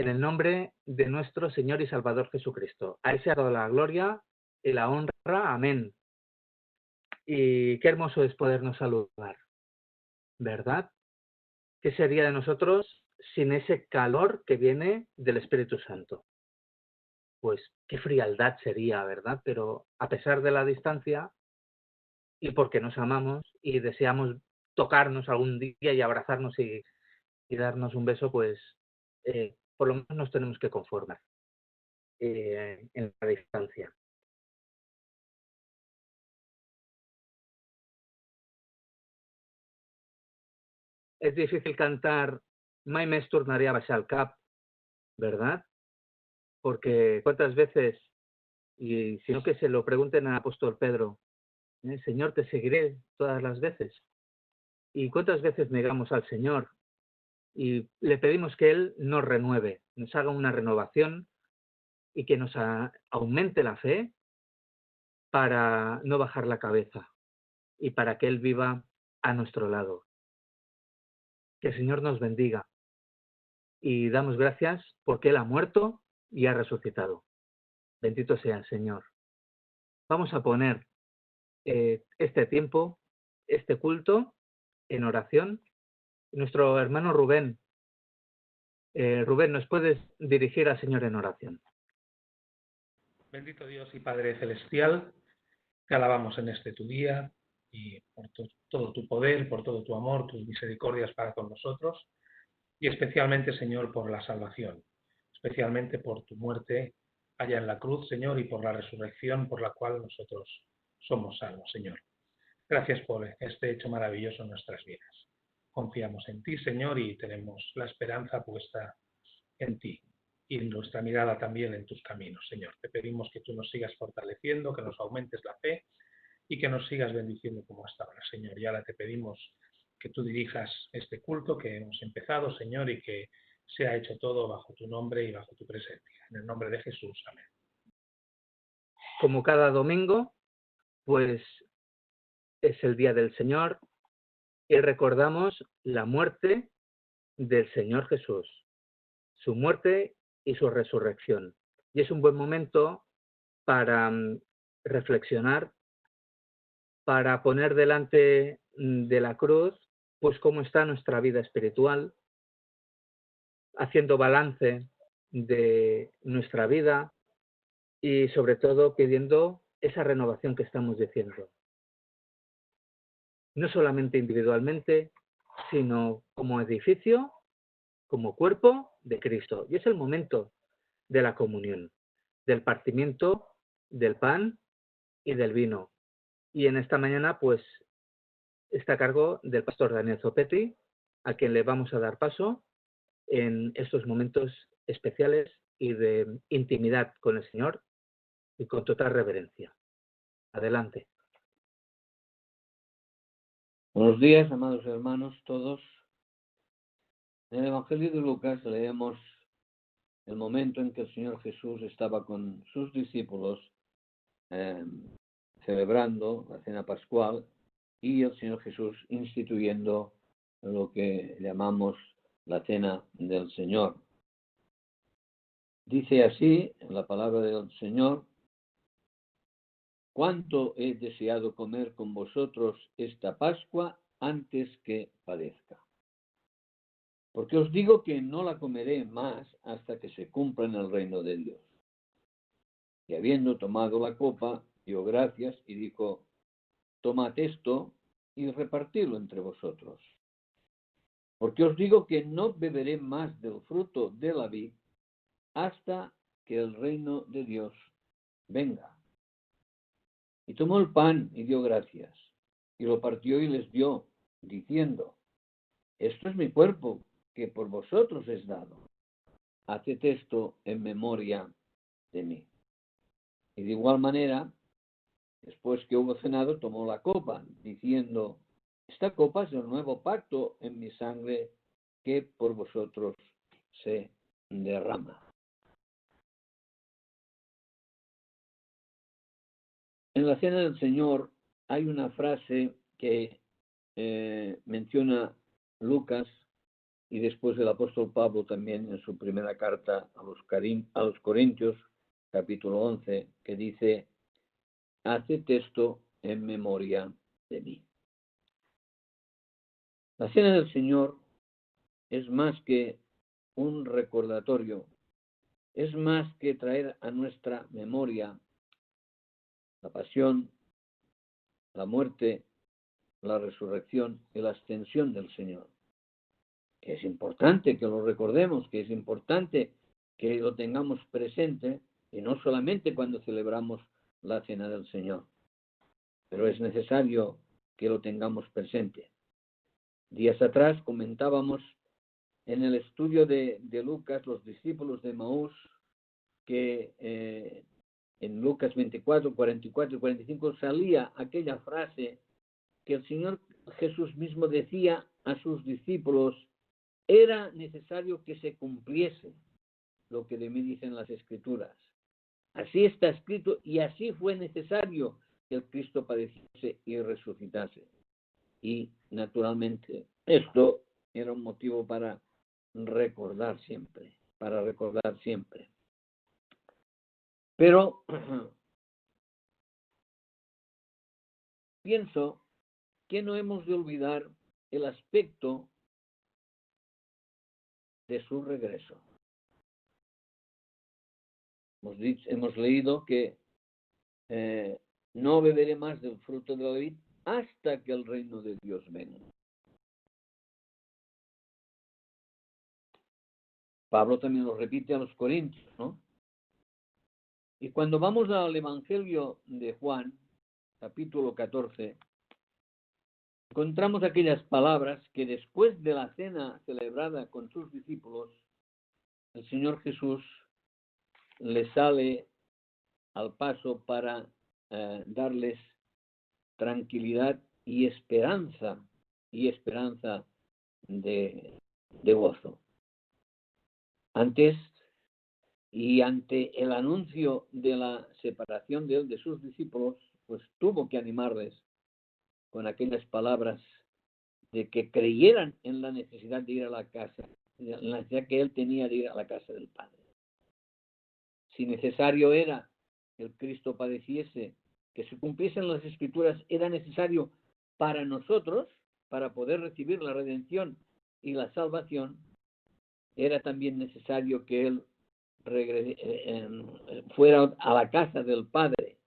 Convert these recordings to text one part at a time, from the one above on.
en el nombre de nuestro Señor y Salvador Jesucristo. A Él sea toda la gloria y la honra. Amén. Y qué hermoso es podernos saludar, ¿verdad? ¿Qué sería de nosotros sin ese calor que viene del Espíritu Santo? Pues qué frialdad sería, ¿verdad? Pero a pesar de la distancia, y porque nos amamos y deseamos tocarnos algún día y abrazarnos y darnos un beso, pues por lo menos nos tenemos que conformar en la distancia. Es difícil cantar Mai més tornaré a baixar el cap, ¿verdad? Porque cuántas veces, y si no que se lo pregunten al apóstol Pedro, Señor, te seguiré todas las veces. ¿Y cuántas veces negamos al Señor y le pedimos que Él nos renueve, nos haga una renovación y que nos aumente la fe para no bajar la cabeza y para que Él viva a nuestro lado? Que el Señor nos bendiga y damos gracias porque Él ha muerto y ha resucitado. Bendito sea el Señor. Vamos a poner este tiempo, este culto, en oración. Nuestro hermano Rubén, Rubén, ¿nos puedes dirigir al Señor en oración? Bendito Dios y Padre Celestial, te alabamos en este tu día y por todo tu poder, por todo tu amor, tus misericordias para con nosotros y especialmente, Señor, por la salvación, especialmente por tu muerte allá en la cruz, Señor, y por la resurrección por la cual nosotros somos salvos, Señor. Gracias por este hecho maravilloso en nuestras vidas. Confiamos en ti, Señor, y tenemos la esperanza puesta en ti y nuestra mirada también en tus caminos, Señor. Te pedimos que tú nos sigas fortaleciendo, que nos aumentes la fe y que nos sigas bendiciendo como hasta ahora, Señor. Y ahora te pedimos que tú dirijas este culto que hemos empezado, Señor, y que sea hecho todo bajo tu nombre y bajo tu presencia. En el nombre de Jesús. Amén. Como cada domingo, pues es el día del Señor y recordamos la muerte del Señor Jesús, su muerte y su resurrección. Y es un buen momento para reflexionar, para poner delante de la cruz, pues cómo está nuestra vida espiritual, haciendo balance de nuestra vida y sobre todo pidiendo esa renovación que estamos diciendo. No solamente individualmente, sino como edificio, como cuerpo de Cristo. Y es el momento de la comunión, del partimiento del pan y del vino. Y en esta mañana, pues, está a cargo del pastor Daniel Zopetti, a quien le vamos a dar paso en estos momentos especiales y de intimidad con el Señor y con total reverencia. Adelante. Buenos días, amados hermanos, todos. En el Evangelio de Lucas leemos el momento en que el Señor Jesús estaba con sus discípulos celebrando la cena pascual y el Señor Jesús instituyendo lo que llamamos la cena del Señor. Dice así en la palabra del Señor: cuánto he deseado comer con vosotros esta Pascua antes que padezca. Porque os digo que no la comeré más hasta que se cumpla en el reino de Dios. Y habiendo tomado la copa, dio gracias y dijo: tomad esto y repartidlo entre vosotros. Porque os digo que no beberé más del fruto de la vid hasta que el reino de Dios venga. Y tomó el pan y dio gracias, y lo partió y les dio, diciendo: esto es mi cuerpo, que por vosotros es dado. Haced esto en memoria de mí. Y de igual manera, después que hubo cenado, tomó la copa, diciendo: esta copa es el nuevo pacto en mi sangre, que por vosotros se derrama. En la cena del Señor hay una frase que menciona Lucas y después el apóstol Pablo también en su primera carta a los Corintios, capítulo 11, que dice: haced esto en memoria de mí. La cena del Señor es más que un recordatorio, es más que traer a nuestra memoria la pasión, la muerte, la resurrección y la ascensión del Señor. Que es importante que lo recordemos, que es importante que lo tengamos presente, y no solamente cuando celebramos la cena del Señor, pero es necesario que lo tengamos presente. Días atrás comentábamos en el estudio de Lucas, los discípulos de Emaús, que en Lucas 24, 44 y 45 salía aquella frase que el Señor Jesús mismo decía a sus discípulos: era necesario que se cumpliese lo que de mí dicen las Escrituras. Así está escrito, y así fue necesario que el Cristo padeciese y resucitase. Y naturalmente esto era un motivo para recordar siempre, Pero pienso que no hemos de olvidar el aspecto de su regreso. Hemos leído que no beberé más del fruto de la vid hasta que el reino de Dios venga. Pablo también lo repite a los Corintios, ¿no? Y cuando vamos al Evangelio de Juan, capítulo 14, encontramos aquellas palabras que después de la cena celebrada con sus discípulos, el Señor Jesús les sale al paso para darles tranquilidad y esperanza de gozo. Antes y ante el anuncio de la separación de él de sus discípulos, pues tuvo que animarles con aquellas palabras de que creyeran en la necesidad de ir a la casa, en la necesidad que él tenía de ir a la casa del Padre. Si necesario era que el Cristo padeciese, que se cumpliesen las Escrituras, era necesario para nosotros, para poder recibir la redención y la salvación, era también necesario que él fuera a la casa del Padre,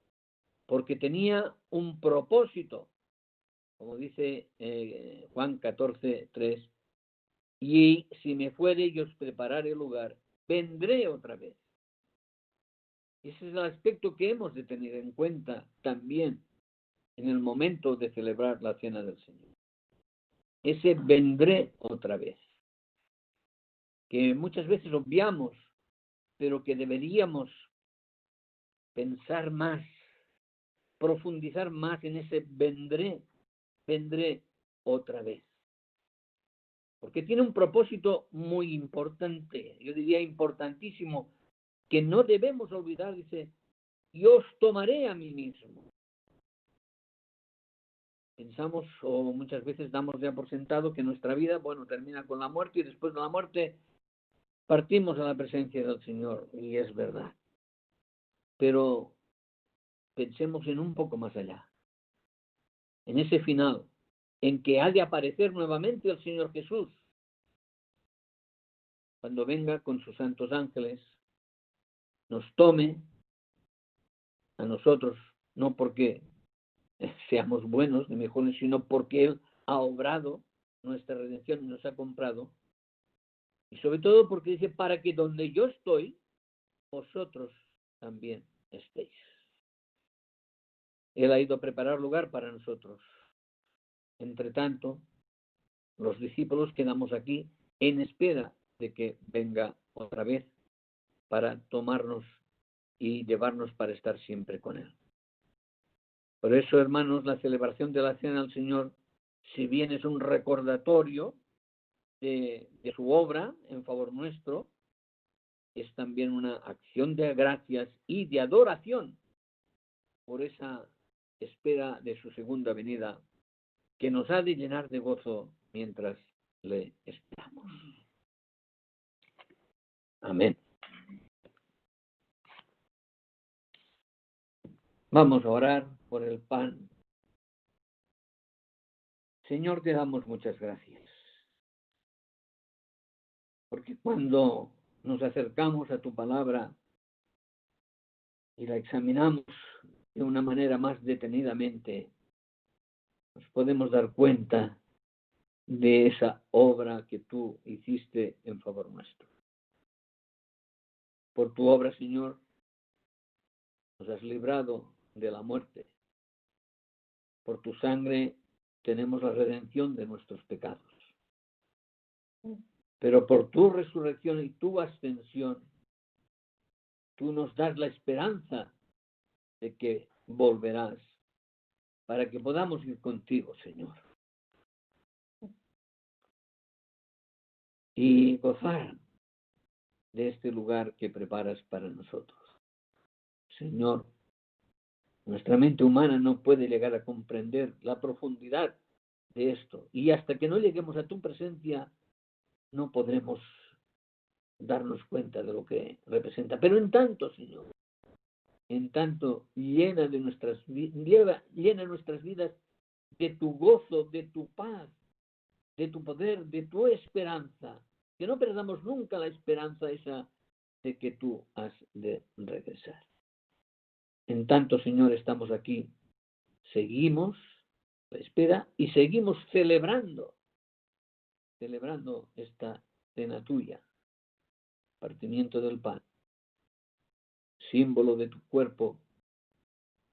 porque tenía un propósito, como dice Juan 14, 3, y si me fuere y os prepararé lugar, vendré otra vez. Ese es el aspecto que hemos de tener en cuenta también en el momento de celebrar la cena del Señor. Ese vendré otra vez, que muchas veces obviamos, pero que deberíamos pensar más, profundizar más en ese vendré otra vez. Porque tiene un propósito muy importante, yo diría importantísimo, que no debemos olvidar. Dice: yo os tomaré a mí mismo. Pensamos, o muchas veces damos ya por sentado, que nuestra vida, termina con la muerte, y después de la muerte partimos a la presencia del Señor, y es verdad. Pero pensemos en un poco más allá, en ese final, en que ha de aparecer nuevamente el Señor Jesús, cuando venga con sus santos ángeles, nos tome a nosotros, no porque seamos buenos ni mejores, sino porque Él ha obrado nuestra redención y nos ha comprado, y sobre todo porque dice: para que donde yo estoy, vosotros también estéis. Él ha ido a preparar lugar para nosotros. Entre tanto, los discípulos quedamos aquí en espera de que venga otra vez para tomarnos y llevarnos para estar siempre con Él. Por eso, hermanos, la celebración de la cena del Señor, si bien es un recordatorio de su obra en favor nuestro, es también una acción de gracias y de adoración por esa espera de su segunda venida, que nos ha de llenar de gozo mientras le esperamos. Amén. Vamos a orar por el pan. Señor, te damos muchas gracias. Porque cuando nos acercamos a tu palabra y la examinamos de una manera más detenidamente, nos podemos dar cuenta de esa obra que tú hiciste en favor nuestro. Por tu obra, Señor, nos has librado de la muerte. Por tu sangre tenemos la redención de nuestros pecados. Pero por tu resurrección y tu ascensión, tú nos das la esperanza de que volverás para que podamos ir contigo, Señor. Y gozar de este lugar que preparas para nosotros. Señor, nuestra mente humana no puede llegar a comprender la profundidad de esto. Y hasta que no lleguemos a tu presencia, no podremos darnos cuenta de lo que representa. Pero en tanto, Señor, en tanto, llena nuestras vidas de tu gozo, de tu paz, de tu poder, de tu esperanza. Que no perdamos nunca la esperanza esa de que tú has de regresar. En tanto, Señor, estamos aquí, seguimos la espera y seguimos celebrando esta cena tuya, partimiento del pan, símbolo de tu cuerpo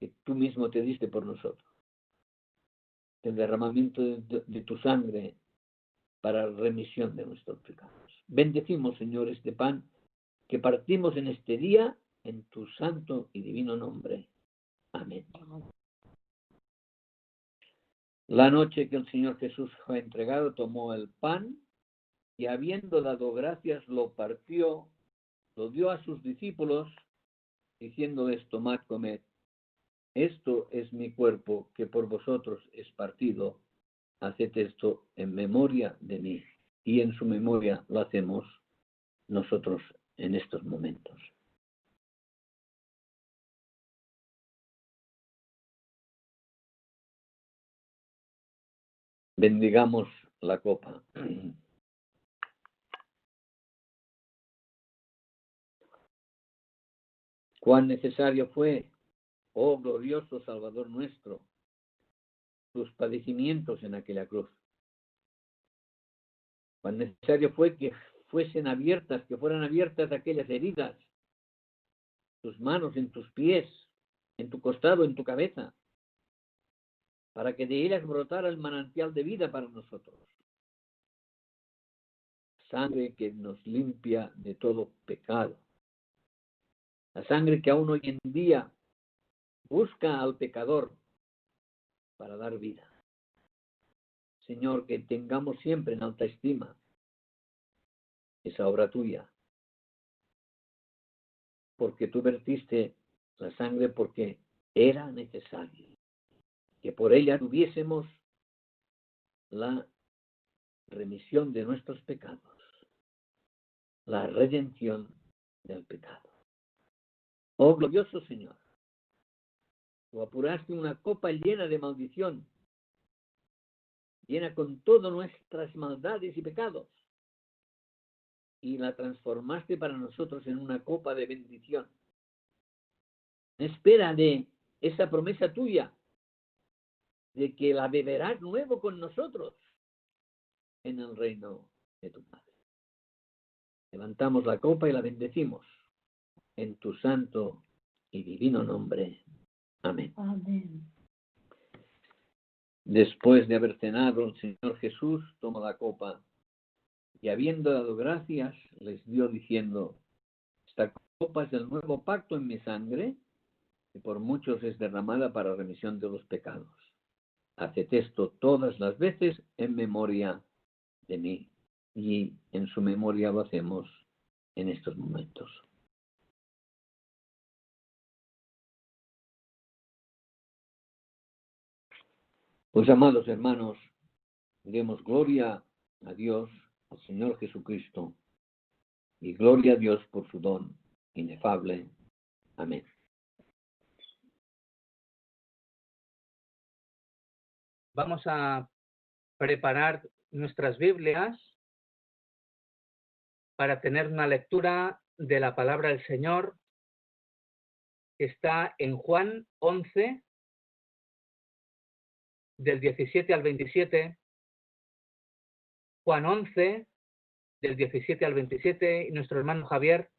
que tú mismo te diste por nosotros, el derramamiento de tu sangre para remisión de nuestros pecados. Bendecimos, Señor, este pan que partimos en este día en tu santo y divino nombre. Amén. La noche que el Señor Jesús fue entregado, tomó el pan y habiendo dado gracias, lo partió, lo dio a sus discípulos, diciéndoles: tomad, comed. Esto es mi cuerpo que por vosotros es partido. Haced esto en memoria de mí. Y en su memoria lo hacemos nosotros en estos momentos. Bendigamos la copa. Cuán necesario fue, oh glorioso Salvador nuestro, tus padecimientos en aquella cruz. Cuán necesario fue que fueran abiertas aquellas heridas, tus manos, en tus pies, en tu costado, en tu cabeza, para que de ellas brotara el manantial de vida para nosotros. Sangre que nos limpia de todo pecado. La sangre que aún hoy en día busca al pecador para dar vida. Señor, que tengamos siempre en alta estima esa obra tuya, porque tú vertiste la sangre porque era necesario, que por ella tuviésemos la remisión de nuestros pecados, la redención del pecado. Oh glorioso Señor, tú apuraste una copa llena de maldición, llena con todas nuestras maldades y pecados, y la transformaste para nosotros en una copa de bendición. En espera de esa promesa tuya, de que la beberás nuevo con nosotros en el reino de tu Padre. Levantamos la copa y la bendecimos en tu santo y divino nombre. Amén. Amén. Después de haber cenado, el Señor Jesús tomó la copa y habiendo dado gracias, les dio diciendo: esta copa es del nuevo pacto en mi sangre, que por muchos es derramada para remisión de los pecados. Haced esto todas las veces en memoria de mí. Y en su memoria lo hacemos en estos momentos. Pues, amados hermanos, demos gloria a Dios, al Señor Jesucristo, y gloria a Dios por su don inefable. Amén. Vamos a preparar nuestras Biblias para tener una lectura de la palabra del Señor que está en Juan 11, del 17 al 27, Juan 11, del 17 al 27, y nuestro hermano Javier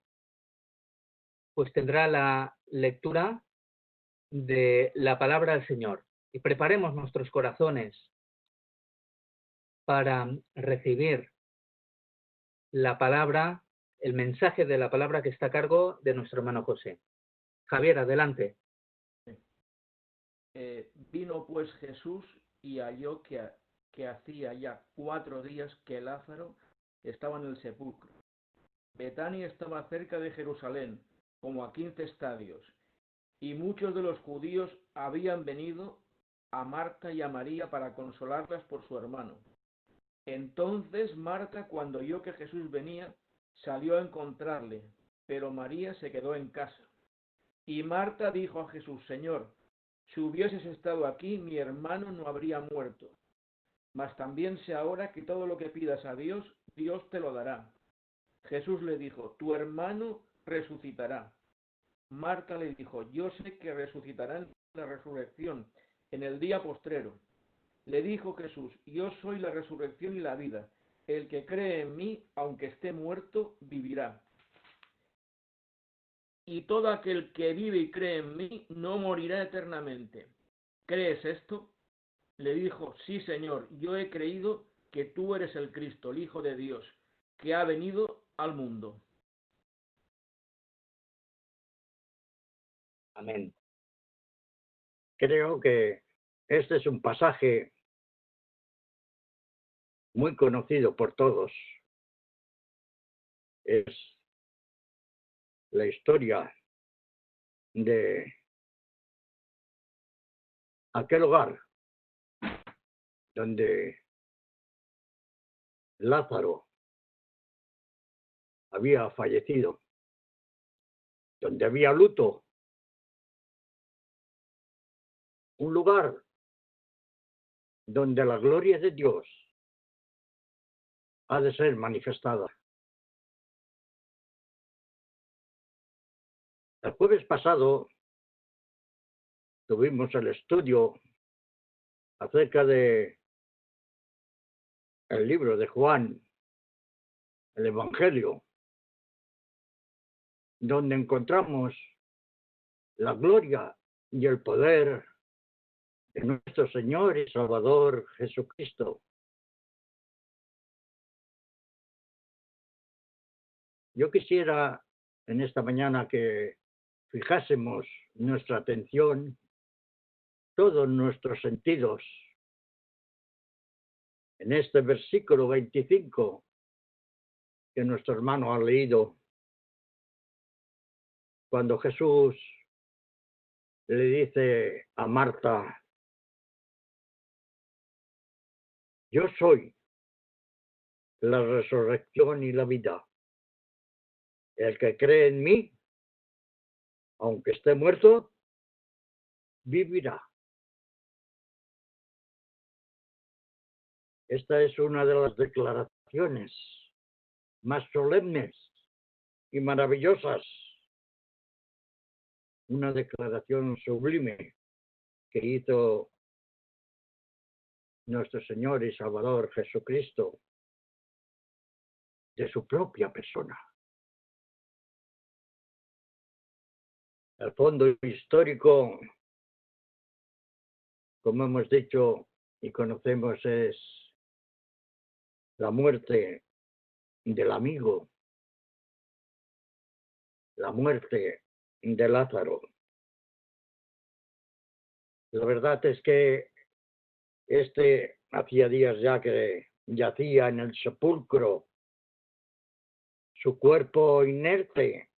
pues tendrá la lectura de la palabra del Señor. Y preparemos nuestros corazones para recibir la palabra, el mensaje de la palabra que está a cargo de nuestro hermano José. Javier, adelante. Vino pues Jesús y halló que hacía ya 4 días que Lázaro estaba en el sepulcro. Betania estaba cerca de Jerusalén, como a 15 estadios, y muchos de los judíos habían venido a Marta y a María para consolarlas por su hermano. Entonces Marta, cuando oyó que Jesús venía, salió a encontrarle, pero María se quedó en casa. Y Marta dijo a Jesús: Señor, si hubieses estado aquí, mi hermano no habría muerto. Mas también sé ahora que todo lo que pidas a Dios, Dios te lo dará. Jesús le dijo: tu hermano resucitará. Marta le dijo: yo sé que resucitará en la resurrección, en el día postrero. Le dijo Jesús: yo soy la resurrección y la vida. El que cree en mí, aunque esté muerto, vivirá. Y todo aquel que vive y cree en mí, no morirá eternamente. ¿Crees esto? Le dijo: sí, Señor, yo he creído que tú eres el Cristo, el Hijo de Dios, que ha venido al mundo. Amén. Creo que este es un pasaje muy conocido por todos. Es la historia de aquel hogar donde Lázaro había fallecido, donde había luto, un lugar donde la gloria de Dios ha de ser manifestada. El jueves pasado tuvimos el estudio acerca de el libro de Juan, el Evangelio, donde encontramos la gloria y el poder de nuestro Señor y Salvador Jesucristo. Yo quisiera en esta mañana que fijásemos nuestra atención, todos nuestros sentidos, en este versículo 25 que nuestro hermano ha leído, cuando Jesús le dice a Marta: yo soy la resurrección y la vida. El que cree en mí, aunque esté muerto, vivirá. Esta es una de las declaraciones más solemnes y maravillosas, una declaración sublime que hizo nuestro Señor y Salvador Jesucristo de su propia persona. El fondo histórico, como hemos dicho y conocemos, es la muerte del amigo, la muerte de Lázaro. La verdad es que hacía días ya que yacía en el sepulcro. Su cuerpo inerte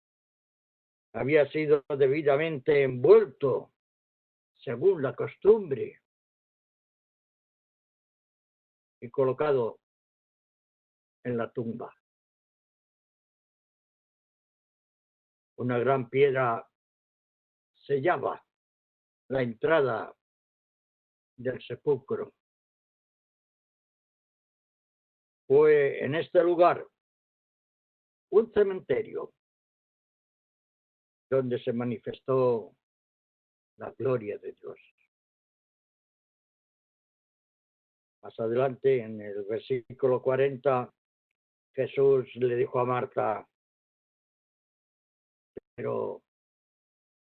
había sido debidamente envuelto, según la costumbre, y colocado en la tumba. Una gran piedra sellaba la entrada del sepulcro. Fue en este lugar un cementerio donde se manifestó la gloria de Dios. Más adelante, en el versículo 40, Jesús le dijo a Marta, pero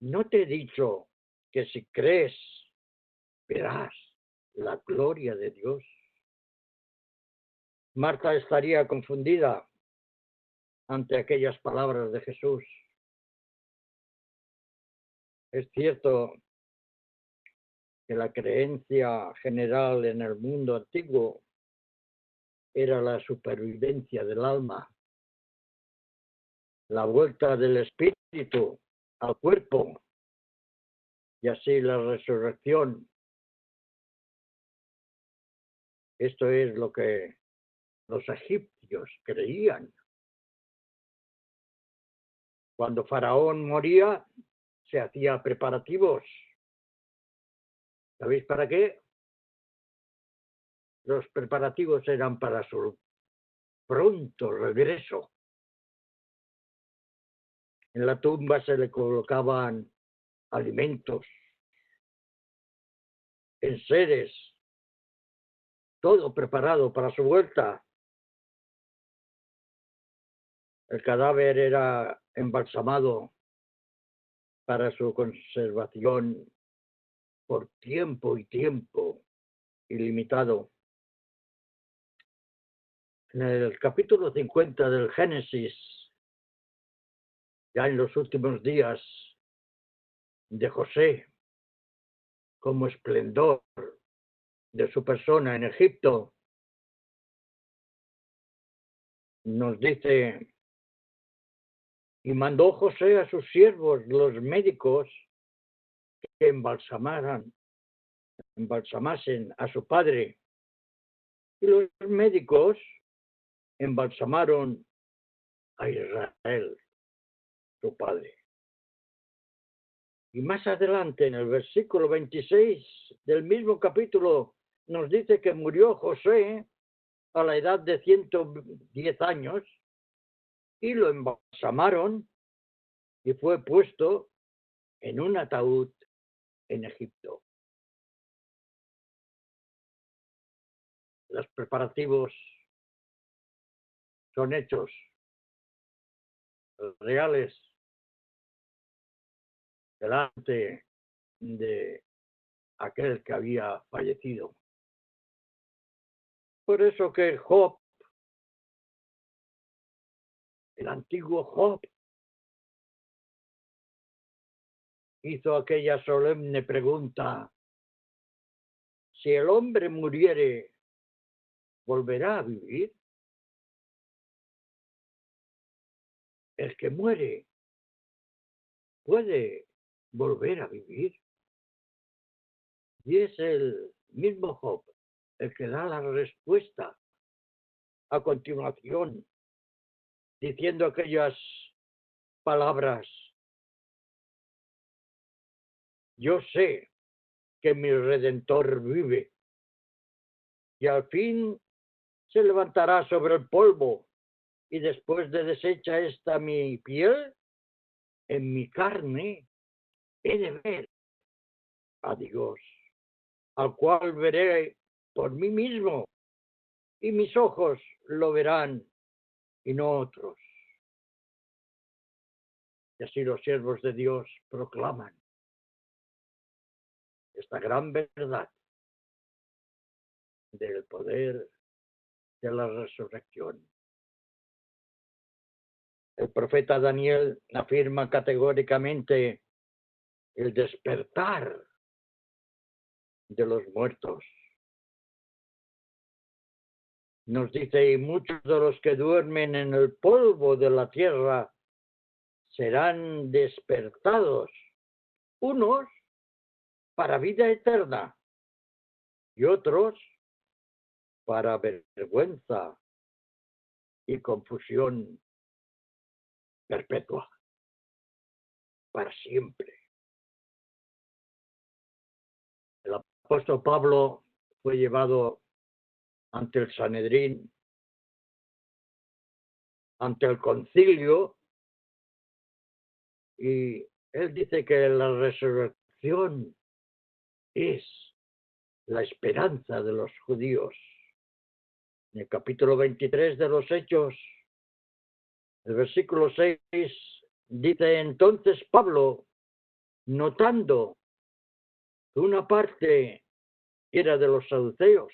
¿no te he dicho que si crees, verás la gloria de Dios? Marta estaría confundida ante aquellas palabras de Jesús. Es cierto que la creencia general en el mundo antiguo era la supervivencia del alma, la vuelta del espíritu al cuerpo y así la resurrección. Esto es lo que los egipcios creían. Cuando Faraón moría, se hacía preparativos. ¿Sabéis para qué? Los preparativos eran para su pronto regreso. En la tumba se le colocaban alimentos, enseres, todo preparado para su vuelta. El cadáver era embalsamado para su conservación por tiempo y tiempo ilimitado. En el capítulo 50 del Génesis, ya en los últimos días de José, como esplendor de su persona en Egipto, nos dice, y mandó José a sus siervos, los médicos, que embalsamasen a su padre. Y los médicos embalsamaron a Israel, su padre. Y más adelante, en el versículo 26 del mismo capítulo, nos dice que murió José a la edad de 110 años y lo embalsamaron y fue puesto en un ataúd en Egipto. Los preparativos son hechos reales delante de aquel que había fallecido. Por eso que Job, el antiguo Job, hizo aquella solemne pregunta: si el hombre muriere, ¿volverá a vivir? El que muere puede volver a vivir. Y es el mismo Job el que da la respuesta a continuación, diciendo aquellas palabras: yo sé que mi Redentor vive y al fin se levantará sobre el polvo, y después de deshecha esta mi piel, en mi carne he de ver a Dios, al cual veré por mí mismo, y mis ojos lo verán y no otros. Y así los siervos de Dios proclaman esta gran verdad del poder de la resurrección. El profeta Daniel afirma categóricamente el despertar de los muertos. Nos dice, y muchos de los que duermen en el polvo de la tierra serán despertados, unos para vida eterna y otros para vergüenza y confusión perpetua, para siempre. El apóstol Pablo fue llevado ante el Sanedrín, ante el concilio, y él dice que la resurrección es la esperanza de los judíos. En el capítulo 23 de los Hechos, el versículo 6, dice: entonces Pablo, notando que una parte era de los saduceos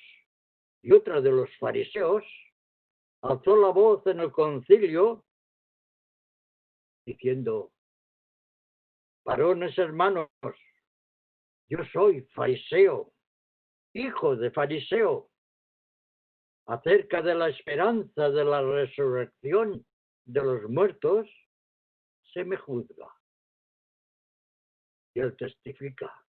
y otra de los fariseos, alzó la voz en el concilio diciendo: varones hermanos, yo soy fariseo, hijo de fariseo. Acerca de la esperanza de la resurrección de los muertos, se me juzga. Y él testifica.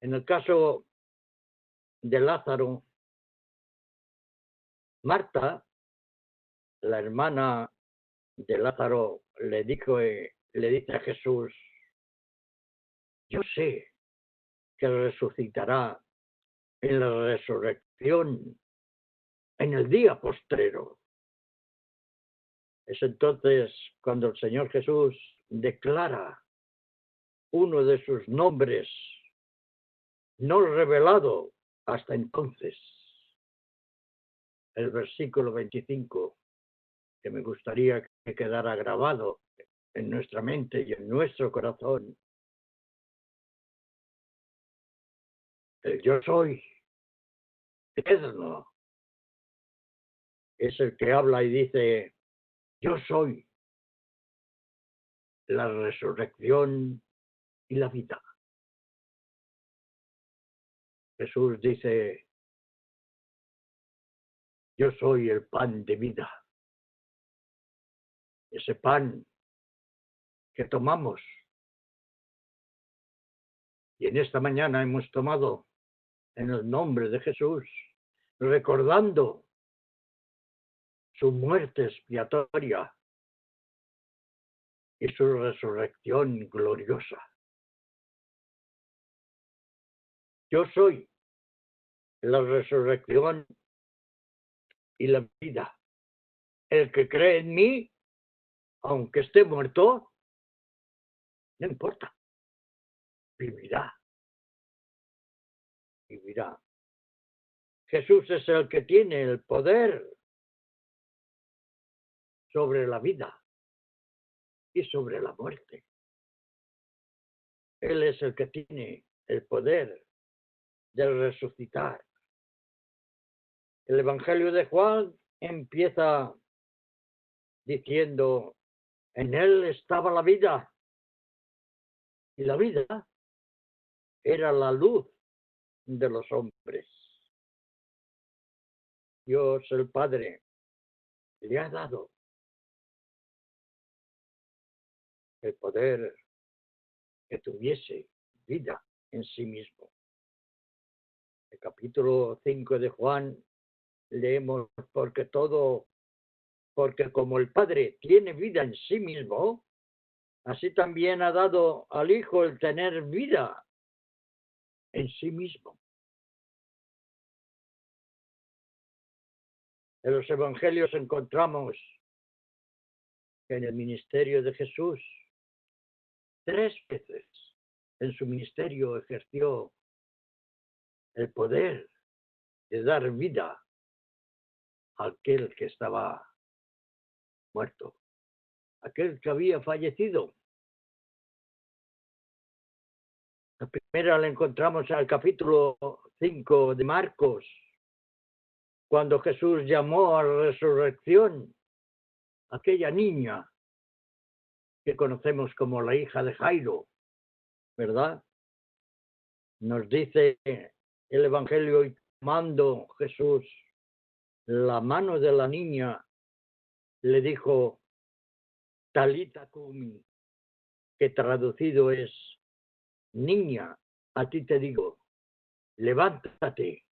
En el caso de Lázaro, Marta, la hermana de Lázaro, le dice a Jesús: yo sé que resucitará en la resurrección en el día postrero. Es entonces cuando el Señor Jesús declara uno de sus nombres no revelado hasta entonces. El versículo 25, que me gustaría que quedara grabado en nuestra mente y en nuestro corazón. El yo soy eterno es el que habla y dice: yo soy la resurrección y la vida. Jesús dice: yo soy el pan de vida. Ese pan que tomamos. Y en esta mañana hemos tomado en el nombre de Jesús, recordando su muerte expiatoria y su resurrección gloriosa. Yo soy la resurrección y la vida. El que cree en mí, aunque esté muerto, no importa, vivirá. Vivirá. Jesús es el que tiene el poder sobre la vida y sobre la muerte. Él es el que tiene el poder de resucitar. El Evangelio de Juan empieza diciendo: en él estaba la vida, y la vida era la luz de los hombres. Dios el Padre le ha dado el poder que tuviese vida en sí mismo. El capítulo 5 de Juan leemos: porque como el Padre tiene vida en sí mismo, así también ha dado al Hijo el tener vida en sí mismo. En los evangelios encontramos que en el ministerio de Jesús, 3 veces en su ministerio ejerció el poder de dar vida a aquel que estaba muerto, aquel que había fallecido. La primera la encontramos en el capítulo 5 de Marcos, cuando Jesús llamó a la resurrección a aquella niña que conocemos como la hija de Jairo, ¿verdad? Nos dice el Evangelio: y tomando Jesús la mano de la niña, le dijo: Talita cumi, que traducido es: niña, a ti te digo, levántate.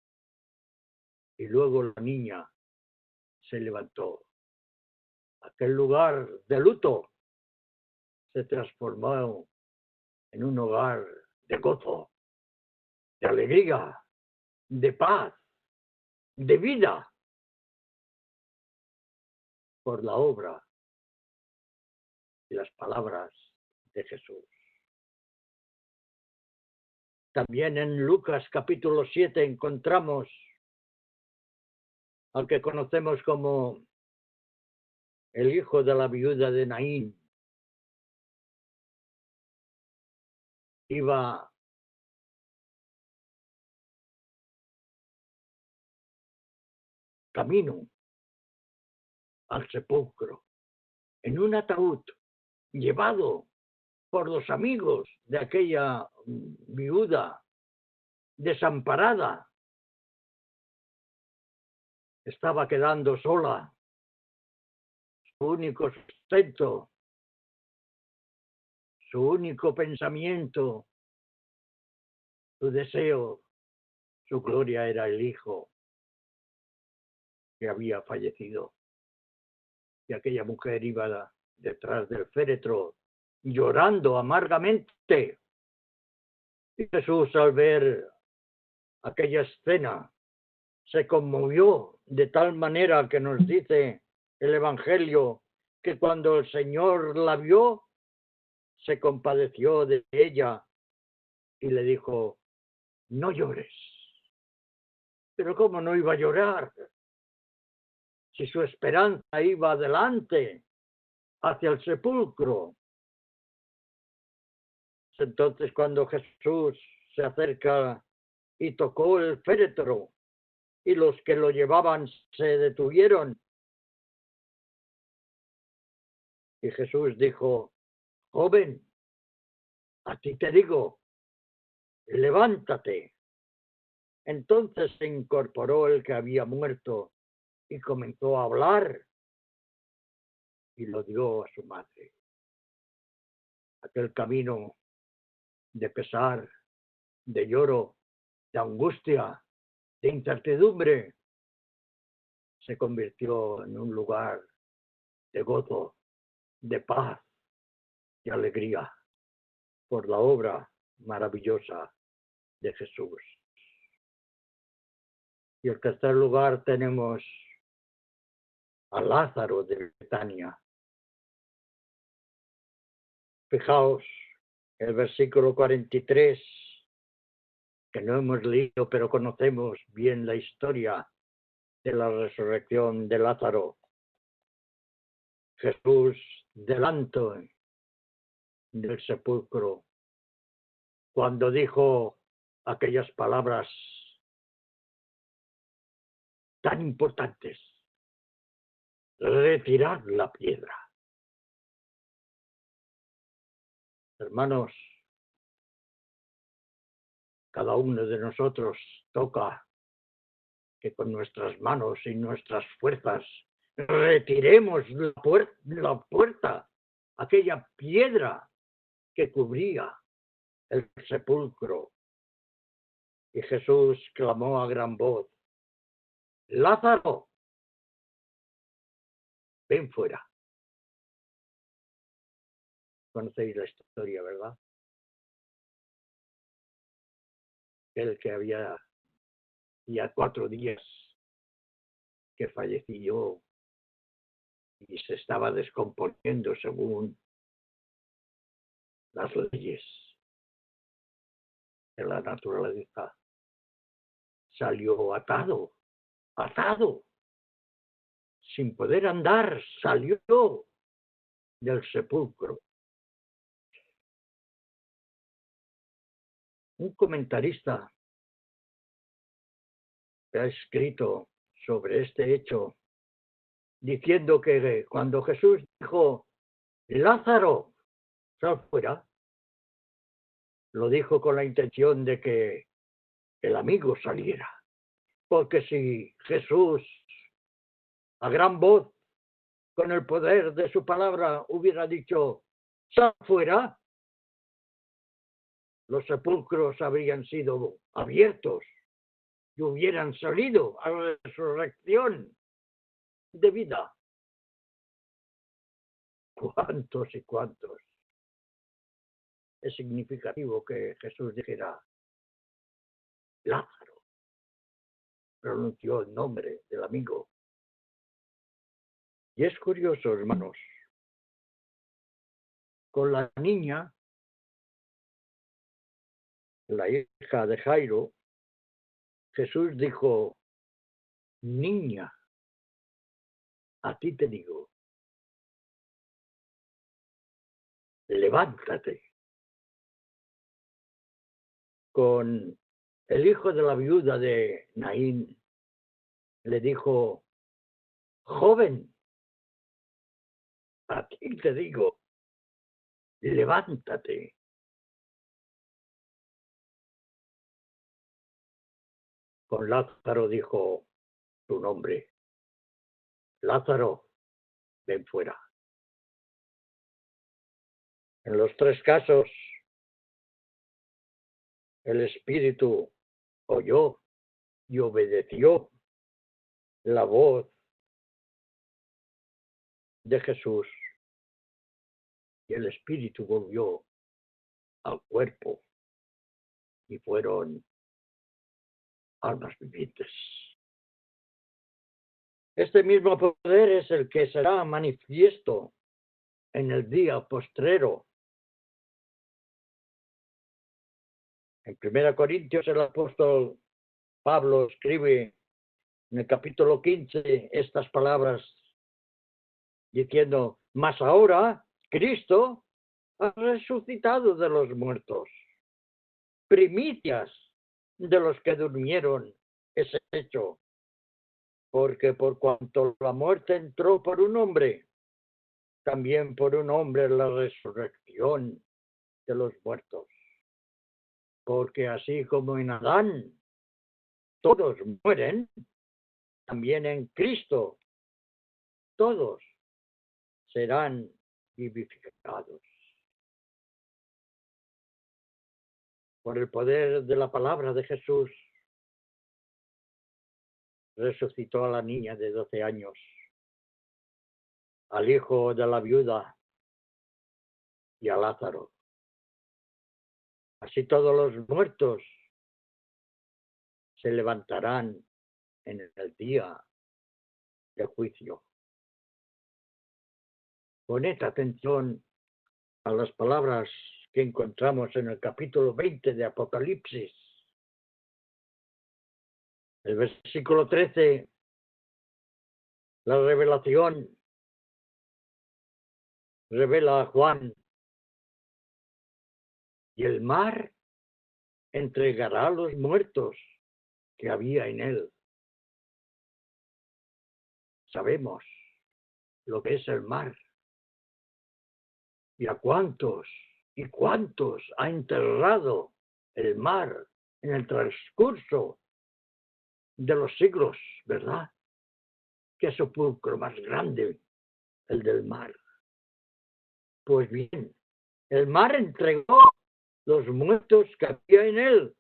y luego la niña se levantó. Aquel lugar de luto se transformó en un hogar de gozo, de alegría, de paz, de vida, por la obra y las palabras de Jesús. También en Lucas capítulo 7 encontramos al que conocemos como el hijo de la viuda de Naín. Iba camino al sepulcro en un ataúd llevado por los amigos de aquella viuda desamparada. Estaba quedando sola. Su único sustento, su único pensamiento, su deseo, su gloria era el hijo que había fallecido. Y aquella mujer iba detrás del féretro llorando amargamente. Y Jesús, al ver aquella escena, se conmovió de tal manera que nos dice el Evangelio que cuando el Señor la vio, se compadeció de ella y le dijo: no llores. Pero ¿cómo no iba a llorar? Si su esperanza iba adelante, hacia el sepulcro. Entonces, cuando Jesús se acerca y tocó el féretro, y los que lo llevaban se detuvieron, y Jesús dijo: joven, a ti te digo, levántate. Entonces se incorporó el que había muerto y comenzó a hablar y lo dio a su madre. Aquel camino de pesar, de lloro, de angustia, de incertidumbre, se convirtió en un lugar de gozo, de paz, de alegría, por la obra maravillosa de Jesús. Y en tercer lugar tenemos a Lázaro de Betania. Fijaos, el versículo 43, que no hemos leído, pero conocemos bien la historia de la resurrección de Lázaro. Jesús delante del sepulcro, cuando dijo aquellas palabras tan importantes: retirad la piedra. Hermanos, cada uno de nosotros toca que con nuestras manos y nuestras fuerzas retiremos la puerta, aquella piedra que cubría el sepulcro. Y Jesús clamó a gran voz: Lázaro, ven fuera. Conocéis la historia, ¿verdad? El que había ya 4 días que falleció y se estaba descomponiendo según las leyes de la naturaleza, salió atado, sin poder andar, salió del sepulcro. Un comentarista que ha escrito sobre este hecho, diciendo que cuando Jesús dijo: Lázaro, sal fuera, lo dijo con la intención de que el amigo saliera. Porque si Jesús, a gran voz, con el poder de su palabra, hubiera dicho: sal fuera, los sepulcros habrían sido abiertos y hubieran salido a la resurrección de vida. ¿Cuántos y cuántos? Es significativo que Jesús dijera, Lázaro, pronunció el nombre del amigo. Y es curioso, hermanos, con la niña, la hija de Jairo, Jesús dijo, niña, a ti te digo, levántate. Con el hijo de la viuda de Naín, le dijo, joven, a ti te digo, levántate. Con Lázaro dijo su nombre, Lázaro, ven fuera. En los tres casos, el Espíritu oyó y obedeció la voz de Jesús y el Espíritu volvió al cuerpo y fueron almas vivientes. Este mismo poder es el que será manifiesto en el día postrero. En 1 Corintios el apóstol Pablo escribe en el capítulo 15 estas palabras diciendo, mas ahora Cristo ha resucitado de los muertos, primicias de los que durmieron es hecho, porque por cuanto la muerte entró por un hombre, también por un hombre la resurrección de los muertos. Porque así como en Adán todos mueren, también en Cristo todos serán vivificados. Por el poder de la palabra de Jesús, resucitó a la niña de 12 años, al hijo de la viuda y a Lázaro. Así todos los muertos se levantarán en el día de juicio. Poned atención a las palabras que encontramos en el capítulo 20 de Apocalipsis. El versículo 13, la revelación revela a Juan, y el mar entregará a los muertos que había en él. Sabemos lo que es el mar y a cuántos y cuántos ha enterrado el mar en el transcurso de los siglos, ¿verdad? Qué sepulcro más grande el del mar. Pues bien, el mar entregó los muertos que había en él.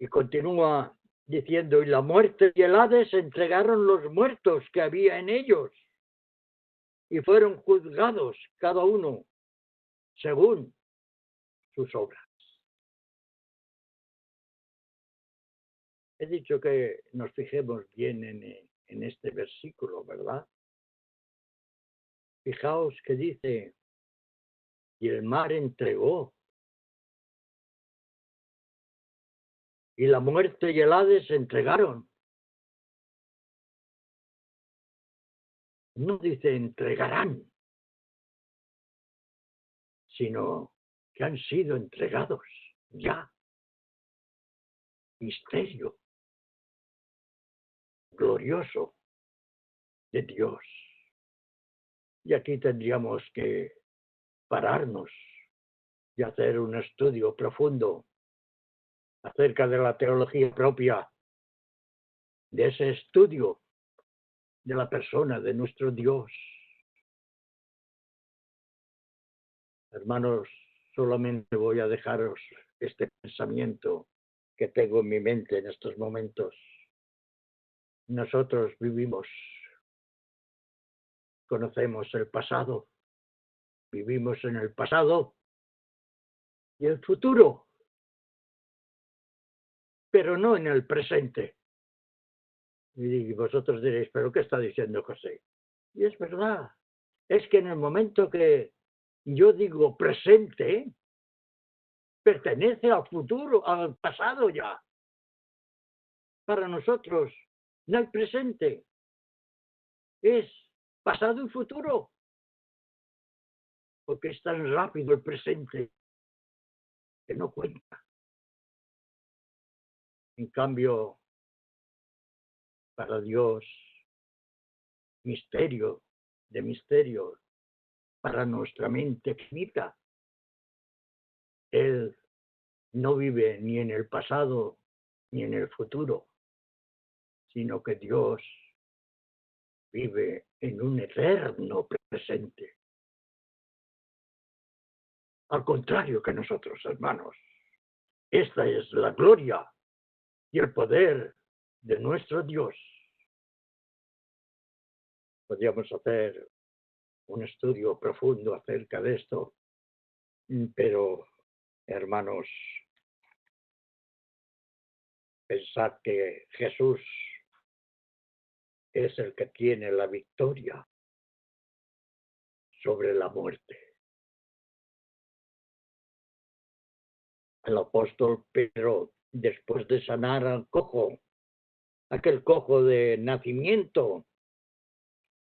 Y continúa diciendo, y la muerte y el Hades entregaron los muertos que había en ellos. Y fueron juzgados cada uno según sus obras. He dicho que nos fijemos bien en este versículo, ¿verdad? Fijaos que dice, y el mar entregó, y la muerte y el Hades se entregaron. No dice entregarán, sino que han sido entregados ya. Misterio glorioso de Dios. Y aquí tendríamos que pararnos y hacer un estudio profundo acerca de la teología propia, de ese estudio de la persona de nuestro Dios. Hermanos, solamente voy a dejaros este pensamiento que tengo en mi mente en estos momentos. Nosotros vivimos, conocemos el pasado, vivimos en el pasado y el futuro, pero no en el presente. Y vosotros diréis, ¿pero qué está diciendo José? Y es verdad, es que en el momento que yo digo presente, pertenece al futuro, al pasado ya. Para nosotros no hay presente, es pasado y futuro, porque es tan rápido el presente que no cuenta. En cambio, para Dios, misterio de misterio, para nuestra mente finita, Él no vive ni en el pasado ni en el futuro, sino que Dios vive en un eterno presente. Al contrario que nosotros, hermanos, esta es la gloria y el poder de nuestro Dios. Podríamos hacer un estudio profundo acerca de esto, pero, hermanos, pensad que Jesús es el que tiene la victoria sobre la muerte. El apóstol Pedro, después de sanar al cojo, aquel cojo de nacimiento,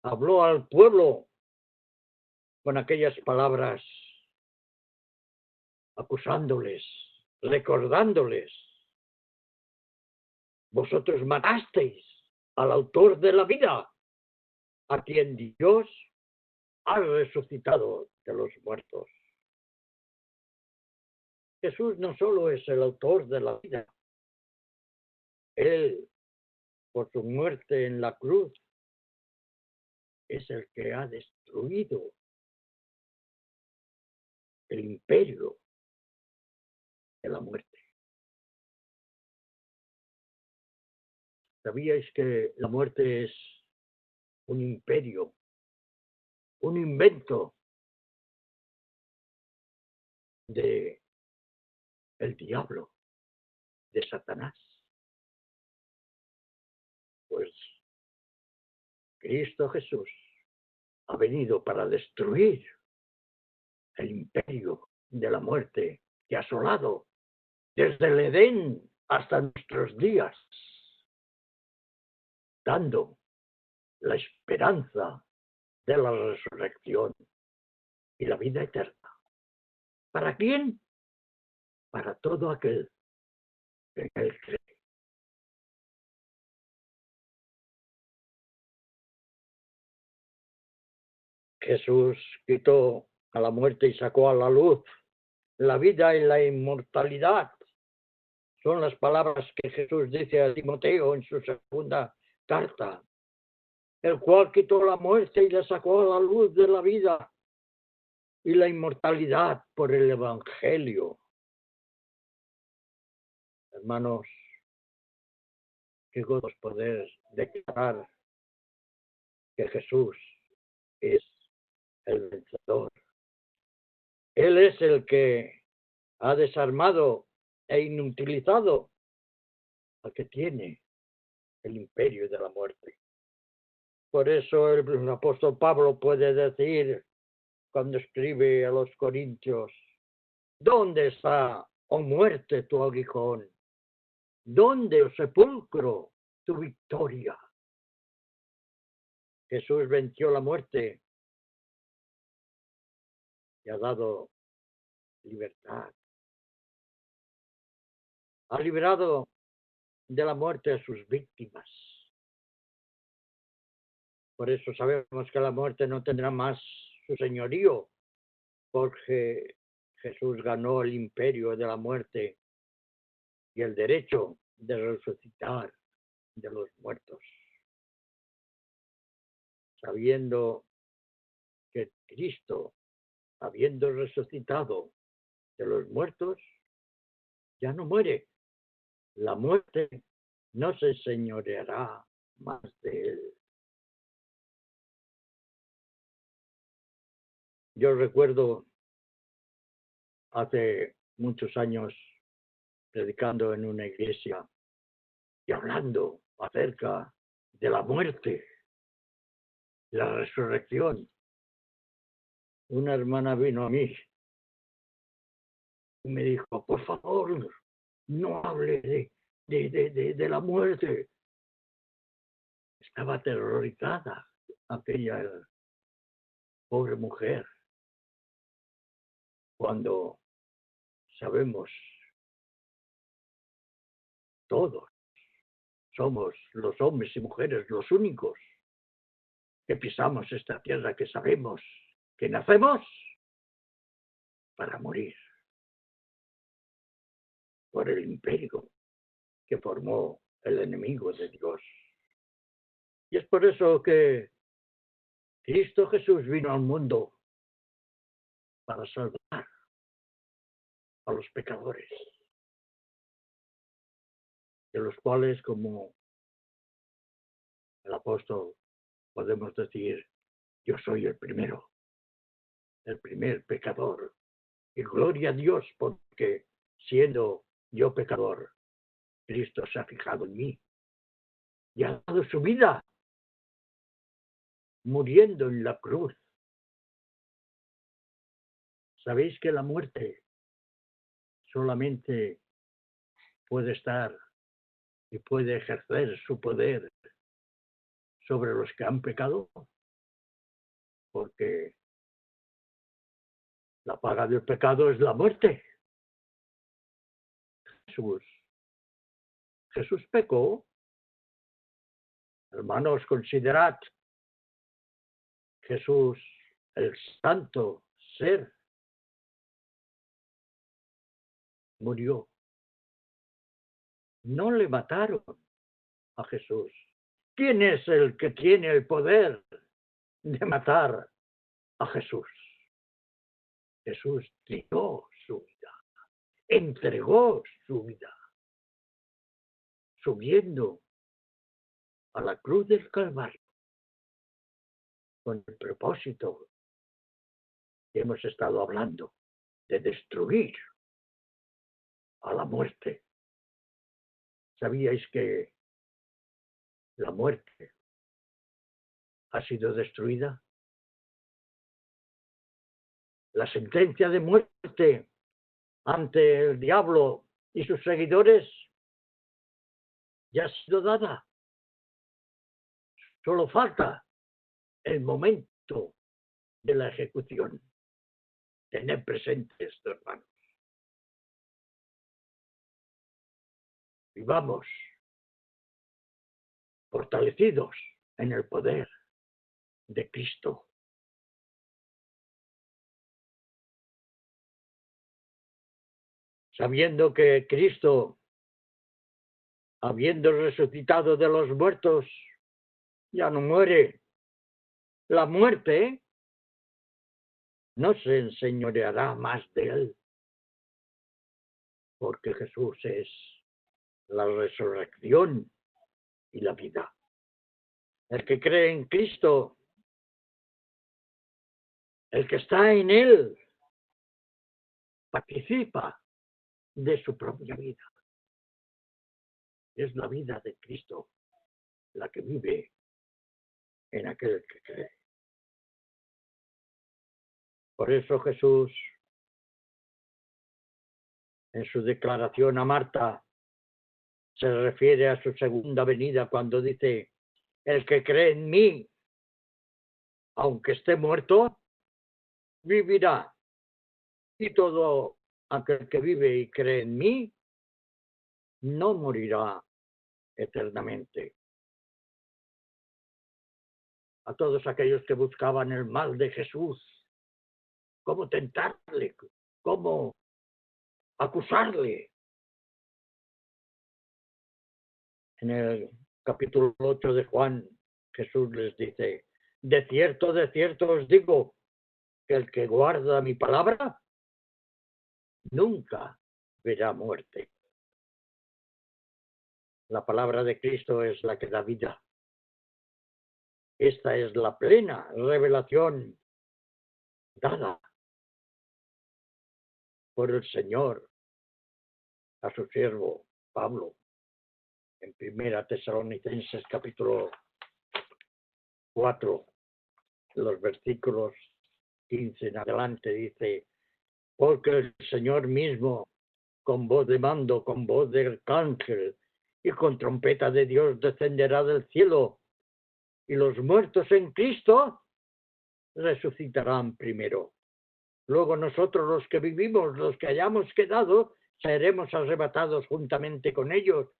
habló al pueblo con aquellas palabras, acusándoles, recordándoles: vosotros matasteis al autor de la vida, a quien Dios ha resucitado de los muertos. Jesús no solo es el autor de la vida, Él, por su muerte en la cruz, es el que ha destruido el imperio de la muerte. ¿Sabíais que la muerte es un imperio, un invento de el diablo, de Satanás? Pues Cristo Jesús ha venido para destruir el imperio de la muerte que ha asolado desde el Edén hasta nuestros días, dando la esperanza de la resurrección y la vida eterna. ¿Para quién? Para todo aquel que en él cree. Jesús quitó a la muerte y sacó a la luz la vida y la inmortalidad. Son las palabras que Jesús dice a Timoteo en su segunda carta, el cual quitó la muerte y la sacó a la luz de la vida y la inmortalidad por el Evangelio. Hermanos, qué gozo es poder declarar que Jesús es el vencedor. Él es el que ha desarmado e inutilizado al que tiene el imperio de la muerte. Por eso el apóstol Pablo puede decir, cuando escribe a los Corintios, ¿dónde está, oh muerte, tu aguijón? ¿Dónde, oh sepulcro, tu victoria? Jesús venció la muerte y ha dado libertad. Ha liberado de la muerte a sus víctimas. Por eso sabemos que la muerte no tendrá más su señorío, porque Jesús ganó el imperio de la muerte y el derecho de resucitar de los muertos. Sabiendo que Cristo, habiendo resucitado de los muertos, ya no muere, la muerte no se enseñoreará más de él. Yo recuerdo hace muchos años predicando en una iglesia y hablando acerca de la muerte, la resurrección. Una hermana vino a mí y me dijo, por favor, no hable de la muerte. Estaba aterrorizada aquella pobre mujer, cuando sabemos todos somos los hombres y mujeres los únicos que pisamos esta tierra, que sabemos que nacemos para morir por el imperio que formó el enemigo de Dios. Y es por eso que Cristo Jesús vino al mundo para salvar a los pecadores, de los cuales, como el apóstol, podemos decir, yo soy el primero, el primer pecador. Y gloria a Dios, porque siendo yo pecador, Cristo se ha fijado en mí y ha dado su vida muriendo en la cruz. ¿Sabéis que la muerte solamente puede estar y puede ejercer su poder sobre los que han pecado? Porque la paga del pecado es la muerte. Jesús pecó. Hermanos, considerad Jesús, el santo ser, murió. No le mataron a Jesús. ¿Quién es el que tiene el poder de matar a Jesús? Jesús dio su vida, entregó su vida, subiendo a la cruz del Calvario, con el propósito que hemos estado hablando, de destruir a la muerte. ¿Sabíais que la muerte ha sido destruida? La sentencia de muerte ante el diablo y sus seguidores ya ha sido dada. Solo falta el momento de la ejecución. Tened presente esto, hermanos. Vivamos fortalecidos en el poder de Cristo. Sabiendo que Cristo, habiendo resucitado de los muertos, ya no muere. La muerte no se enseñoreará más de él, porque Jesús es la resurrección y la vida. El que cree en Cristo, el que está en él, participa de su propia vida. Es la vida de Cristo la que vive en aquel que cree. Por eso Jesús, en su declaración a Marta, se refiere a su segunda venida cuando dice, el que cree en mí, aunque esté muerto, vivirá. Y todo aquel que vive y cree en mí, no morirá eternamente. A todos aquellos que buscaban el mal de Jesús, cómo tentarle, cómo acusarle. En el capítulo 8 de Juan, Jesús les dice, de cierto os digo, que el que guarda mi palabra, nunca verá muerte. La palabra de Cristo es la que da vida. Esta es la plena revelación dada por el Señor a su siervo Pablo en 1 Tesalonicenses capítulo 4, los versículos 15 en adelante, dice: porque el Señor mismo, con voz de mando, con voz de arcángel y con trompeta de Dios, descenderá del cielo, y los muertos en Cristo resucitarán primero. Luego nosotros, los que vivimos, los que hayamos quedado, seremos arrebatados juntamente con ellos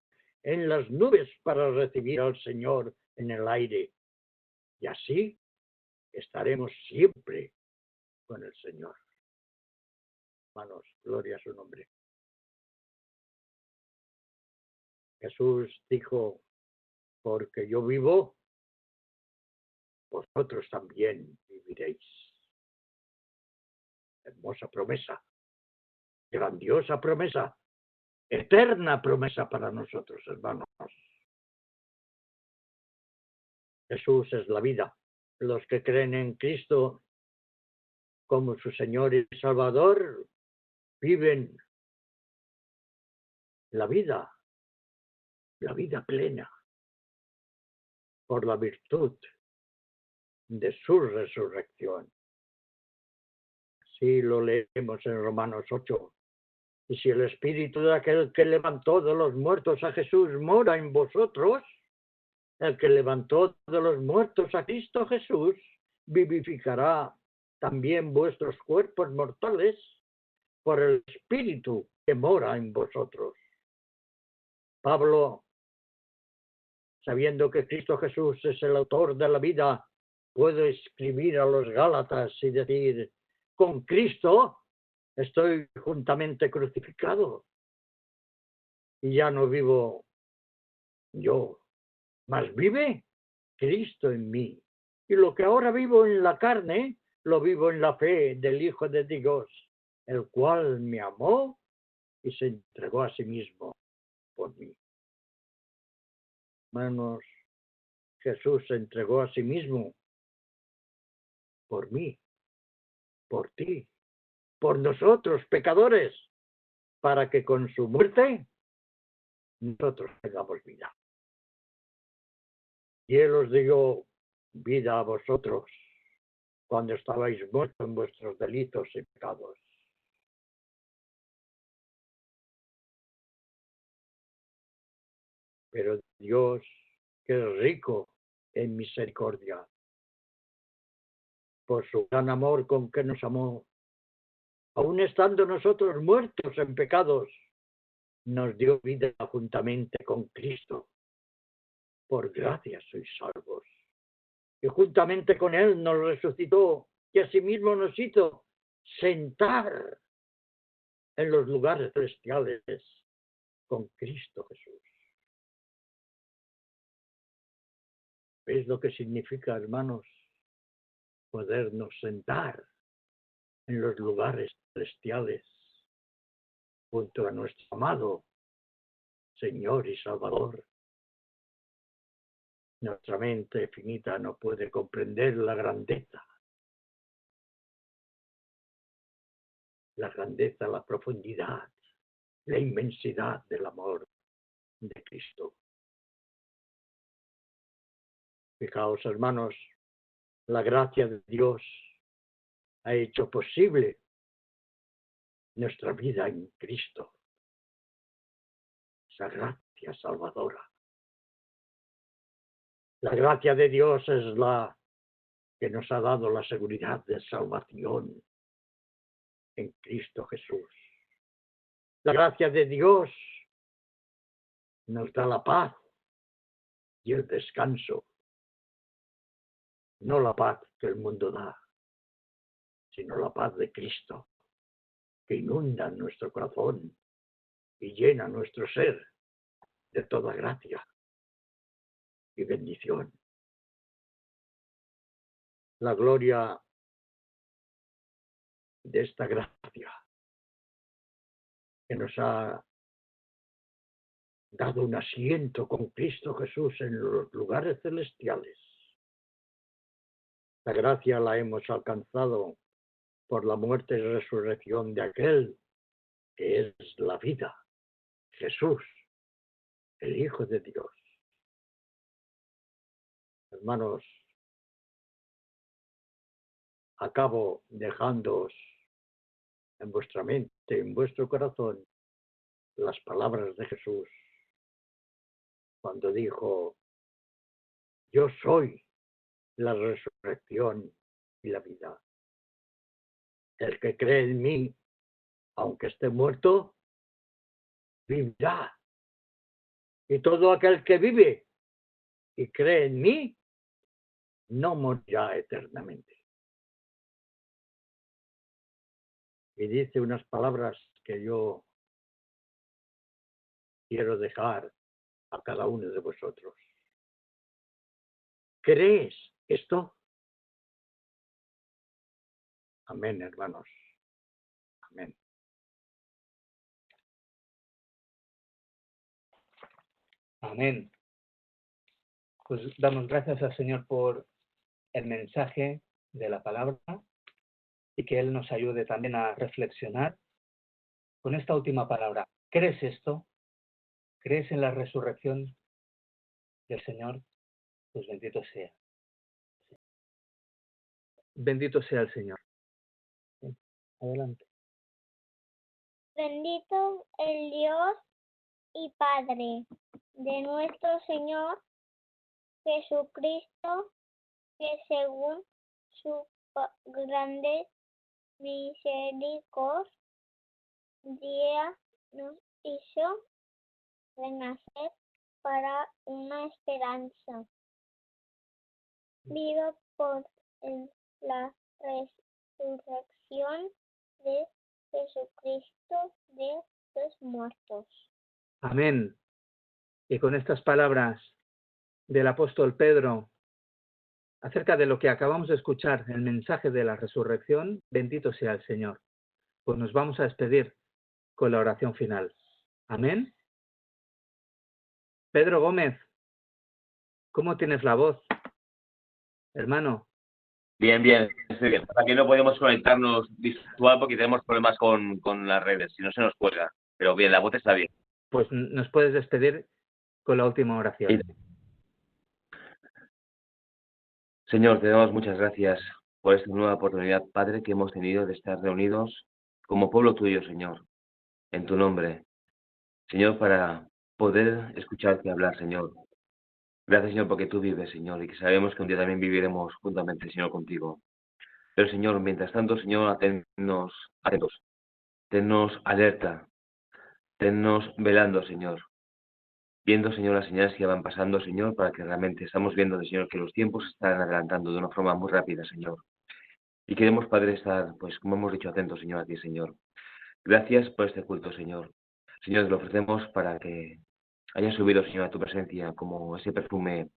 en las nubes para recibir al Señor en el aire. Y así estaremos siempre con el Señor. Hermanos, gloria a su nombre. Jesús dijo: porque yo vivo, vosotros también viviréis. Hermosa promesa, grandiosa promesa, eterna promesa para nosotros, hermanos. Jesús es la vida. Los que creen en Cristo como su Señor y Salvador viven la vida plena, por la virtud de su resurrección. Así lo leemos en Romanos 8. Y si el Espíritu de aquel que levantó de los muertos a Jesús mora en vosotros, el que levantó de los muertos a Cristo Jesús vivificará también vuestros cuerpos mortales por el Espíritu que mora en vosotros. Pablo, sabiendo que Cristo Jesús es el autor de la vida, puede escribir a los Gálatas y decir: con Cristo estoy juntamente crucificado, y ya no vivo yo, mas vive Cristo en mí. Y lo que ahora vivo en la carne, lo vivo en la fe del Hijo de Dios, el cual me amó y se entregó a sí mismo por mí. Hermanos, Jesús se entregó a sí mismo por mí, por ti, por nosotros, pecadores, para que con su muerte nosotros tengamos vida. Y Él os dio vida a vosotros cuando estabais muertos en vuestros delitos y pecados. Pero Dios, que es rico en misericordia, por su gran amor con que nos amó, aun estando nosotros muertos en pecados, nos dio vida juntamente con Cristo. Por gracia sois salvos. Y juntamente con Él nos resucitó y asimismo nos hizo sentar en los lugares celestiales con Cristo Jesús. ¿Veis lo que significa, hermanos, podernos sentar en los lugares celestiales junto a nuestro amado Señor y Salvador? Nuestra mente finita no puede comprender la grandeza, la profundidad, la inmensidad del amor de Cristo. Fijaos, hermanos, la gracia de Dios ha hecho posible nuestra vida en Cristo. Esa gracia salvadora. La gracia de Dios es la que nos ha dado la seguridad de salvación en Cristo Jesús. La gracia de Dios nos da la paz y el descanso. No la paz que el mundo da, sino la paz de Cristo, que inunda nuestro corazón y llena nuestro ser de toda gracia y bendición. La gloria de esta gracia que nos ha dado un asiento con Cristo Jesús en los lugares celestiales. La gracia la hemos alcanzado por la muerte y resurrección de aquel que es la vida, Jesús, el Hijo de Dios. Hermanos, acabo dejándoos en vuestra mente, en vuestro corazón, las palabras de Jesús cuando dijo: yo soy la resurrección y la vida. El que cree en mí, aunque esté muerto, vivirá. Y todo aquel que vive y cree en mí, no morirá eternamente. Y dice unas palabras que yo quiero dejar a cada uno de vosotros. ¿Crees esto? Amén, hermanos. Amén. Amén. Pues damos gracias al Señor por el mensaje de la palabra y que Él nos ayude también a reflexionar con esta última palabra. ¿Crees esto? ¿Crees en la resurrección del Señor? Pues bendito sea. Bendito sea el Señor. Adelante. Bendito el Dios y Padre de nuestro Señor Jesucristo, que según su grande misericordia nos hizo renacer para una esperanza viva por la resurrección de Jesucristo de los muertos. Amén. Y con estas palabras del apóstol Pedro acerca de lo que acabamos de escuchar, el mensaje de la resurrección, bendito sea el Señor. Pues nos vamos a despedir con la oración final. Amén. Pedro Gómez, ¿cómo tienes la voz, hermano? Bien, estoy bien. Aquí no podemos conectarnos visual porque tenemos problemas con las redes, si no se nos cuelga. Pero bien, la voz está bien. Pues nos puedes despedir con la última oración. Señor, te damos muchas gracias por esta nueva oportunidad, Padre, que hemos tenido de estar reunidos como pueblo tuyo, Señor, en tu nombre. Señor, para poder escucharte hablar, Señor. Gracias, Señor, porque tú vives, Señor, y que sabemos que un día también viviremos juntamente, Señor, contigo. Pero, Señor, mientras tanto, Señor, tennos atentos, tennos alerta, tennos velando, Señor. Viendo, Señor, las señales que van pasando, Señor, para que realmente estamos viendo, Señor, que los tiempos se están adelantando de una forma muy rápida, Señor. Y queremos, Padre, estar, pues, como hemos dicho, atentos, Señor, a ti, Señor. Gracias por este culto, Señor. Señor, te lo ofrecemos para que haya subido, Señor, a tu presencia como ese perfume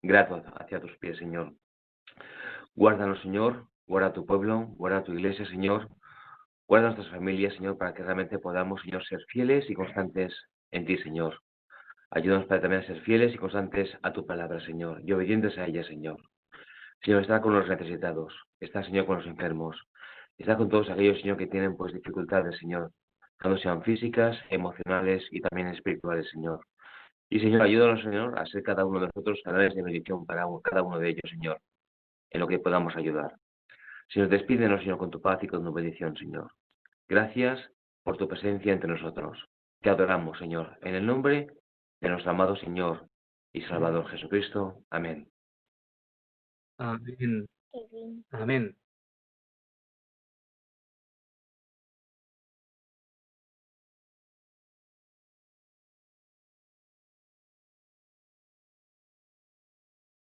grato hacia tus pies, Señor. Guárdanos, Señor, guarda a tu pueblo, guarda a tu iglesia, Señor. Guarda a nuestras familias, Señor, para que realmente podamos, Señor, ser fieles y constantes en ti, Señor. Ayúdanos para también a ser fieles y constantes a tu palabra, Señor, y obedientes a ella, Señor. Señor, está con los necesitados, está, Señor, con los enfermos, está con todos aquellos, Señor, que tienen, pues, dificultades, Señor, tanto sean físicas, emocionales y también espirituales, Señor. Y, Señor, ayúdanos, Señor, a ser cada uno de nosotros canales de bendición para cada uno de ellos, Señor, en lo que podamos ayudar. Señor, despídenos, Señor, con tu paz y con tu bendición, Señor. Gracias por tu presencia entre nosotros. Te adoramos, Señor, en el nombre de nuestro amado Señor y Salvador Jesucristo. Amén. Amén. Qué bien. Amén.